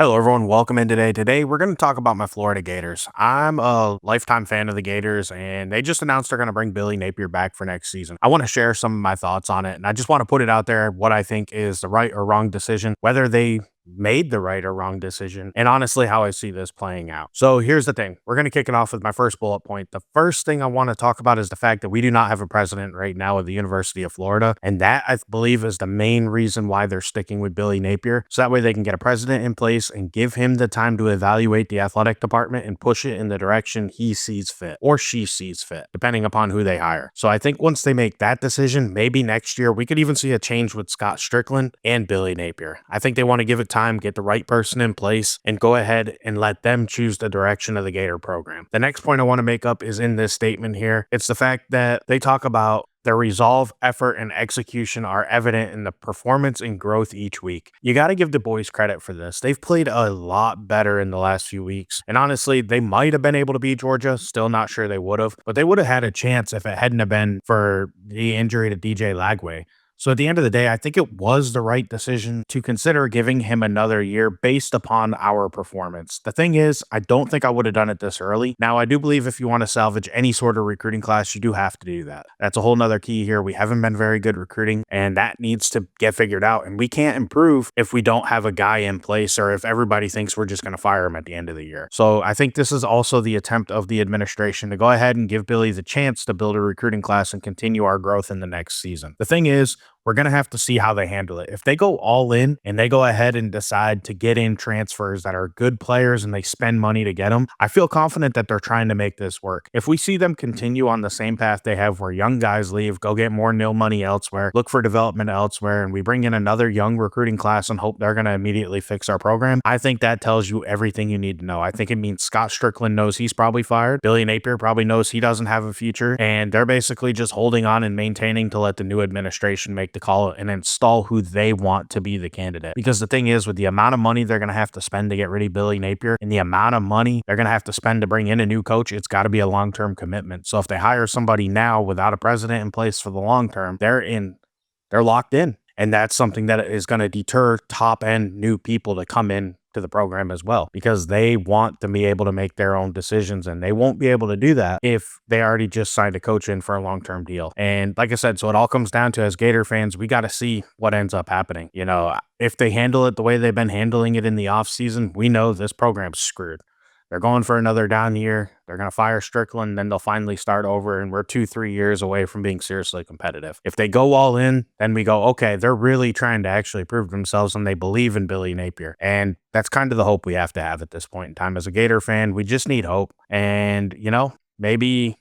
Hello, everyone. Welcome in today. Today, we're going to talk about my Florida Gators. I'm a lifetime fan of the Gators, and they just announced they're going to bring Billy Napier back for next season. I want to share some of my thoughts on it, and I just want to put it out there what I think is the right or wrong decision, whether they made the right or wrong decision, and honestly, how I see this playing out. So, here's the thing, we're going to kick it off with my first bullet point. The first thing I want to talk about is the fact that we do not have a president right now at the University of Florida, and that I believe is the main reason why they're sticking with Billy Napier. So that way they can get a president in place and give him the time to evaluate the athletic department and push it in the direction he sees fit or she sees fit, depending upon who they hire. So I think once they make that decision, maybe next year we could even see a change with Scott Strickland and Billy Napier. I think they want to give it time, get the right person in place, and go ahead and let them choose the direction of the Gator program. The next point I want to make up is in this statement here. It's the fact that they talk about their resolve, effort, and execution are evident in the performance and growth each week. You got to give the boys credit for this. They've played a lot better in the last few weeks. And honestly, they might have been able to beat Georgia. Still not sure they would have, but they would have had a chance if it hadn't have been for the injury to DJ Lagway. So at the end of the day, I think it was the right decision to consider giving him another year based upon our performance. The thing is, I don't think I would have done it this early. Now, I do believe if you want to salvage any sort of recruiting class, you do have to do that. That's a whole nother key here. We haven't been very good recruiting, and that needs to get figured out. And we can't improve if we don't have a guy in place or if everybody thinks we're just going to fire him at the end of the year. So I think this is also the attempt of the administration to go ahead and give Billy the chance to build a recruiting class and continue our growth in the next season. The thing is, we're going to have to see how they handle it. If they go all in and they go ahead and decide to get in transfers that are good players and they spend money to get them, I feel confident that they're trying to make this work. If we see them continue on the same path they have where young guys leave, go get more nil money elsewhere, look for development elsewhere, and we bring in another young recruiting class and hope they're going to immediately fix our program, I think that tells you everything you need to know. I think it means Scott Strickland knows he's probably fired. Billy Napier probably knows he doesn't have a future, and they're basically just holding on and maintaining to let the new administration make the call and install who they want to be the candidate. Because the thing is, with the amount of money they're going to have to spend to get rid of Billy Napier and the amount of money they're going to have to spend to bring in a new coach, it's got to be a long-term commitment. So if they hire somebody now without a president in place for the long term, they're locked in. And that's something that is going to deter top-end new people to come in to the program as well, because they want to be able to make their own decisions, and they won't be able to do that if they already just signed a coach in for a long-term deal. And like I said, so it all comes down to, as Gator fans, we got to see what ends up happening. You know, if they handle it the way they've been handling it in the offseason, we know this program's screwed. They're going for another down year. They're going to fire Strickland, then they'll finally start over, and we're 2-3 years away from being seriously competitive. If they go all in, then we go, okay, they're really trying to actually prove themselves, and they believe in Billy Napier. And that's kind of the hope we have to have at this point in time. As a Gator fan, we just need hope. And, you know, maybe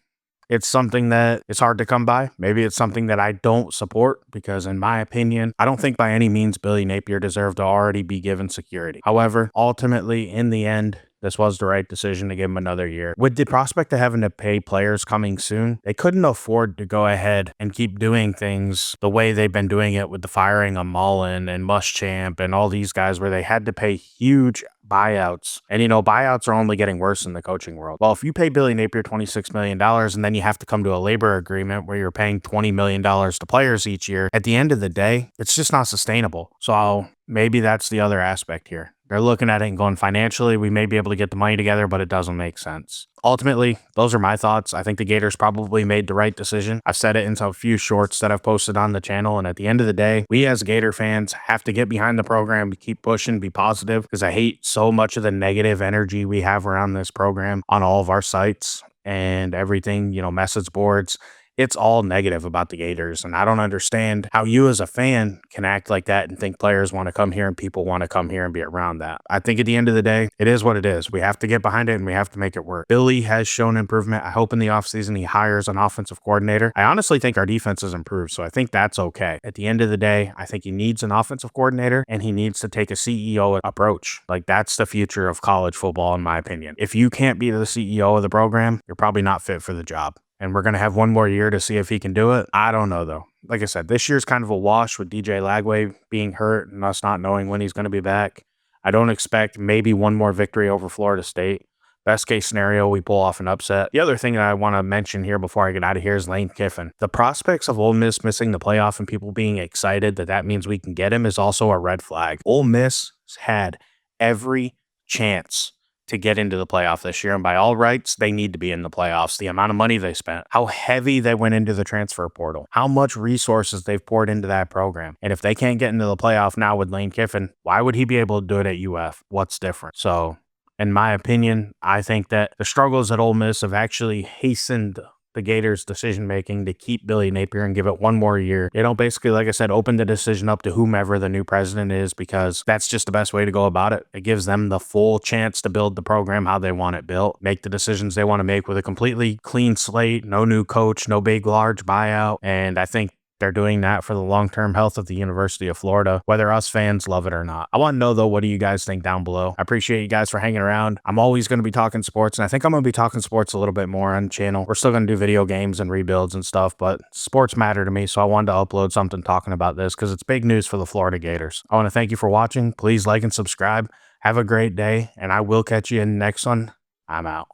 it's something that is hard to come by. Maybe it's something that I don't support because, in my opinion, I don't think by any means Billy Napier deserved to already be given security. However, ultimately, in the end, this was the right decision to give him another year. With the prospect of having to pay players coming soon, they couldn't afford to go ahead and keep doing things the way they've been doing it with the firing of Mullen and Muschamp and all these guys where they had to pay huge buyouts. And, you know, buyouts are only getting worse in the coaching world. Well, if you pay Billy Napier $26 million and then you have to come to a labor agreement where you're paying $20 million to players each year, at the end of the day, it's just not sustainable. So maybe that's the other aspect here. They're looking at it and going, financially, we may be able to get the money together, but it doesn't make sense. Ultimately, those are my thoughts. I think the Gators probably made the right decision. I've said it in a few shorts that I've posted on the channel. And at the end of the day, we as Gator fans have to get behind the program, keep pushing, be positive, because I hate so much of the negative energy we have around this program on all of our sites and everything, you know, message boards. It's all negative about the Gators, and I don't understand how you as a fan can act like that and think players want to come here and people want to come here and be around that. I think at the end of the day, it is what it is. We have to get behind it and we have to make it work. Billy has shown improvement. I hope in the offseason he hires an offensive coordinator. I honestly think our defense has improved, so I think that's okay. At the end of the day, I think he needs an offensive coordinator and he needs to take a CEO approach. Like, that's the future of college football, in my opinion. If you can't be the CEO of the program, you're probably not fit for the job. And we're going to have one more year to see if he can do it. I don't know, though. Like I said, this year's kind of a wash with DJ Lagway being hurt and us not knowing when he's going to be back. I don't expect maybe one more victory over Florida State. Best case scenario, we pull off an upset. The other thing that I want to mention here before I get out of here is Lane Kiffin. The prospects of Ole Miss missing the playoff and people being excited that that means we can get him is also a red flag. Ole Miss had every chance to get into the playoff this year. And by all rights, they need to be in the playoffs. The amount of money they spent, how heavy they went into the transfer portal, how much resources they've poured into that program. And if they can't get into the playoff now with Lane Kiffin, why would he be able to do it at UF? What's different? So, in my opinion, I think that the struggles at Ole Miss have actually hastened the Gators' decision making to keep Billy Napier and give it one more year. Basically, like I said, open the decision up to whomever the new president is, because that's just the best way to go about it. It gives them the full chance to build the program how they want it built, make the decisions they want to make with a completely clean slate, no new coach, no big, large buyout. And I think they're doing that for the long-term health of the University of Florida, whether us fans love it or not. I want to know, though, what do you guys think down below? I appreciate you guys for hanging around. I'm always going to be talking sports, and I think I'm going to be talking sports a little bit more on the channel. We're still going to do video games and rebuilds and stuff, but sports matter to me, so I wanted to upload something talking about this because it's big news for the Florida Gators. I want to thank you for watching. Please like and subscribe. Have a great day, and I will catch you in the next one. I'm out.